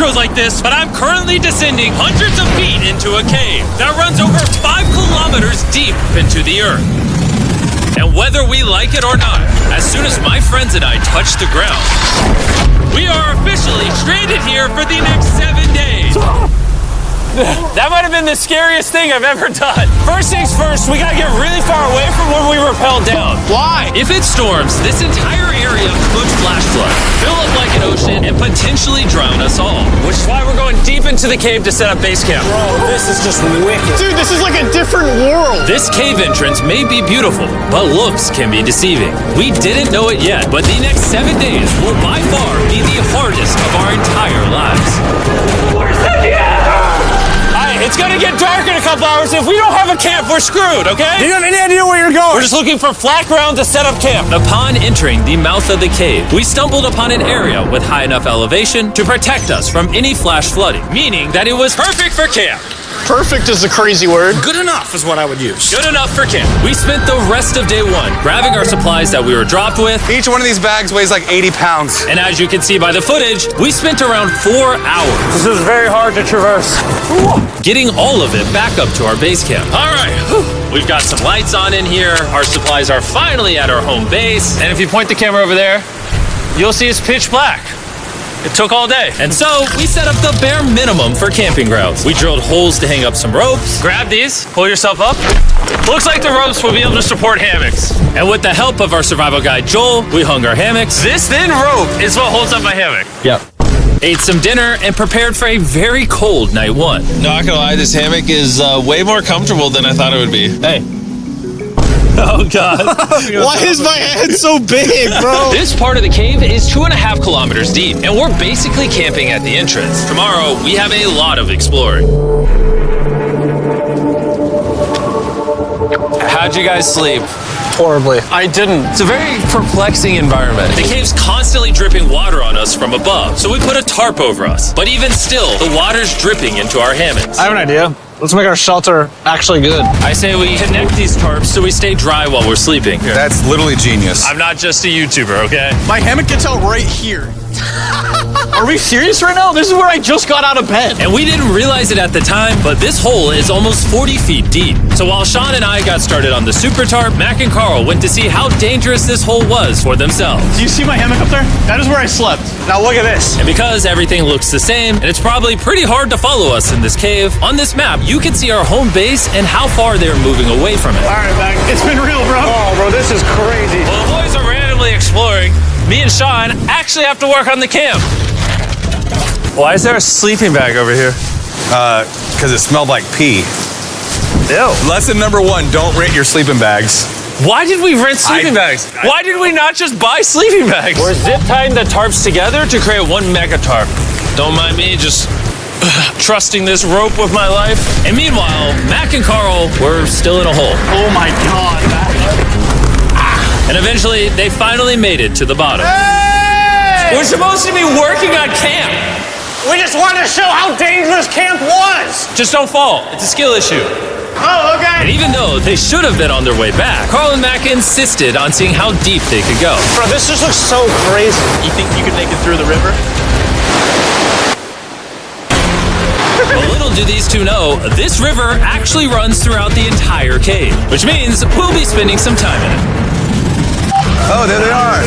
intros like this, but I'm currently descending hundreds of feet into a cave that runs over 5 kilometers deep into the earth. And whether we like it or not, as soon as my friends and I touch the ground, we are officially stranded here for the next 7 days. That might have been the scariest thing I've ever done. First things first, we gotta get really far away from where we rappelled down. Why? If it storms, this entire area could flash flood, fill up like an ocean, and potentially drown us all. Which is why we're going deep into the cave to set up base camp. Bro, this is just wicked. Dude, this is like a different world. This cave entrance may be beautiful, but looks can be deceiving. We didn't know it yet, but the next 7 days will by far be the hardest of our entire lives. Where's the It's gonna get dark in a couple hours. If we don't have a camp, we're screwed, okay? Do you have any idea where you're going? We're just looking for flat ground to set up camp. Upon entering the mouth of the cave, we stumbled upon an area with high enough elevation to protect us from any flash flooding, meaning that it was perfect for camp. Perfect is a crazy word. Good enough is what I would use. Good enough for camp. We spent the rest of day one grabbing our supplies that we were dropped with. Each one of these bags weighs like 80 pounds. And as you can see by the footage, we spent around 4 hours. This is very hard to traverse. Getting all of it back up to our base camp. All right, we've got some lights on in here. Our supplies are finally at our home base. And if you point the camera over there, you'll see it's pitch black. It took all day. And so we set up the bare minimum for camping grounds. We drilled holes to hang up some ropes. Grab these, pull yourself up. Looks like the ropes will be able to support hammocks. And with the help of our survival guide, Joel, we hung our hammocks. This thin rope is what holds up my hammock. Yep. Ate some dinner and prepared for a very cold night one. Not gonna lie, this hammock is way more comfortable than I thought it would be. Hey. Oh, God. Why is my head so big, bro? This part of the cave is 2.5 kilometers deep, and we're basically camping at the entrance. Tomorrow, we have a lot of exploring. How'd you guys sleep? Horribly. I didn't. It's a very perplexing environment. The cave's constantly dripping water on us from above, so we put a tarp over us. But even still, the water's dripping into our hammocks. I have an idea. Let's make our shelter actually good. I say we connect these tarps so we stay dry while we're sleeping. That's literally genius. I'm not just a YouTuber, okay? My hammock gets out right here. Are we serious right now? This is where I just got out of bed. And we didn't realize it at the time, but this hole is almost 40 feet deep. So while Sean and I got started on the super tarp, Mac and Carl went to see how dangerous this hole was for themselves. Do you see my hammock up there? That is where I slept. Now look at this. And because everything looks the same, and it's probably pretty hard to follow us in this cave, on this map, you can see our home base and how far they're moving away from it. All right, Mac. It's been real, bro. Oh, bro, this is crazy. While the boys are randomly exploring, me and Sean actually have to work on the camp. Why is there a sleeping bag over here? Because it smelled like pee. Ew. Lesson number 1, don't rent your sleeping bags. Why did we rent sleeping bags? Why did we not just buy sleeping bags? We're zip tying the tarps together to create one mega tarp. Don't mind me just trusting this rope with my life. And meanwhile, Mac and Carl were still in a hole. Oh my God, Mac. And eventually, they finally made it to the bottom. Hey! We're supposed to be working on camp. We just wanted to show how dangerous camp was. Just don't fall. It's a skill issue. Oh, okay. And even though they should have been on their way back, Carl and Mac insisted on seeing how deep they could go. Bro, this just looks so crazy. You think you could make it through the river? Well, little do these two know, this river actually runs throughout the entire cave, which means we'll be spending some time in it. Oh, there they are.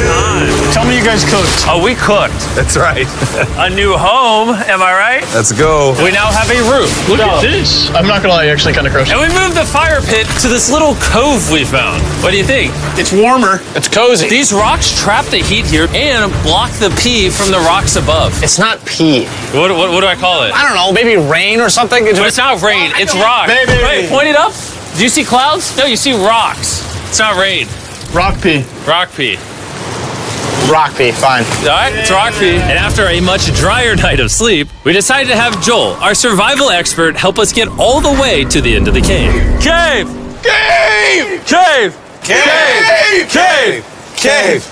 Tell me you guys cooked. Oh, we cooked. That's right. A new home, am I right? Let's go. We now have a roof. Look at this. I'm not gonna lie, you're actually kind of gross. And we moved the fire pit to this little cove we found. What do you think? It's warmer. It's cozy. These rocks trap the heat here and block the pee from the rocks above. It's not pee. What do I call it? I don't know, maybe rain or something. But it's not rain, it's rock. Baby. Wait, point it up. Do you see clouds? No, you see rocks. It's not rain. Rock pee. Rock pee. Rock pee, fine. All right, it's rock pee. And after a much drier night of sleep, we decided to have Joel, our survival expert, help us get all the way to the end of the cave. Cave! Cave! Cave! Cave! Cave! Cave.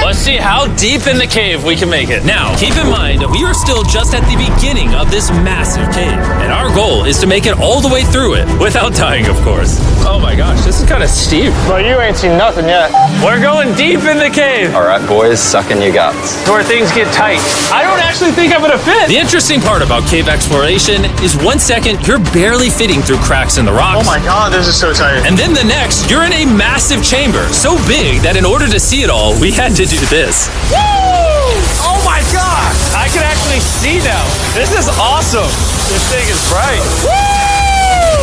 Let's see how deep in the cave we can make it. Now, keep in mind, we are still just at the beginning of this massive cave, and our goal is to make it all the way through it, without dying, of course. Oh my gosh, this is kind of steep. Well, you ain't seen nothing yet. We're going deep in the cave. All right, boys, suck in your guts. It's where things get tight. I don't actually think I'm gonna fit. The interesting part about cave exploration is 1 second, you're barely fitting through cracks in the rocks. Oh my God, this is so tight. And then the next, you're in a massive chamber, so big that in order to see it all, we had to do this. Woo! Oh my God! I can actually see now. This is awesome. This thing is bright.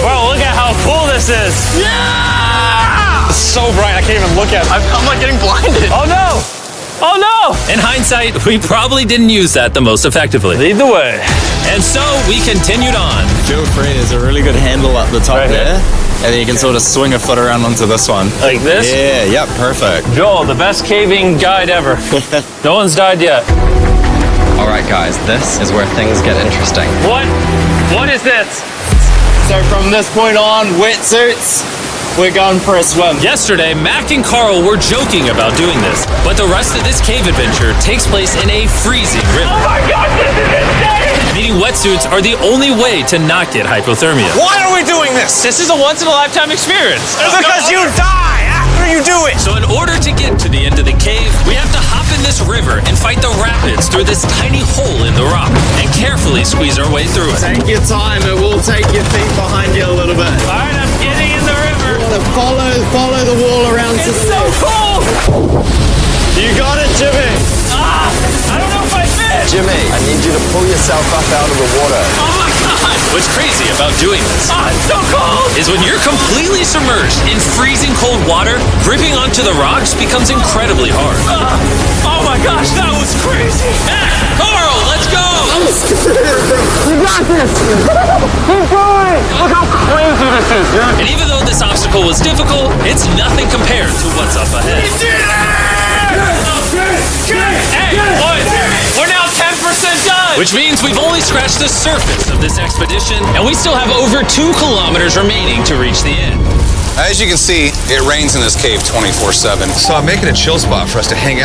Bro, look at how cool this is. Yeah! It's so bright, I can't even look at it. I'm like getting blinded. Oh no! Oh no! In hindsight, we probably didn't use that the most effectively. Lead the way. And so we continued on. Feel free, there's a really good handle up the top Right here? there. And then you can sort of swing a foot around onto this one. Like this? Yeah, yep, perfect. Joel, the best caving guide ever. No one's died yet. All right, guys, this is where things get interesting. What? What is this? So from this point on, wetsuits, we're going for a swim. Yesterday, Mac and Carl were joking about doing this, but the rest of this cave adventure takes place in a freezing river. Oh my God, this is insane! Needing wetsuits are the only way to not get hypothermia. Why are we doing this? This is a once-in-a-lifetime experience. Because you die after you do it. So in order to get to the end of the cave, we have to hop in this river and fight the rapids through this tiny hole in the rock and carefully squeeze our way through it. Take your time, it will take your feet behind you a little bit. All right, I'm getting in the river. Follow the wall around to It's the so left. cold. You got it, Jimmy. Ah, I don't know if I fit. Jimmy, I need you to pull yourself up out of the water. Oh my God. What's crazy about doing this It's so cold. is when you're completely submerged in freezing cold water, gripping onto the rocks becomes incredibly hard. Oh my gosh, that was crazy. Mac, Carl, let's go. You got this. Keep going. Look how crazy this is, dude. And even though this obstacle was difficult, it's nothing compared to what's up ahead. Hey, boys, we're now 10% done. Which means we've only scratched the surface of this expedition, and we still have over 2 kilometers remaining to reach the end. As you can see, it rains in this cave 24/7. So I'm making a chill spot for us to hang out.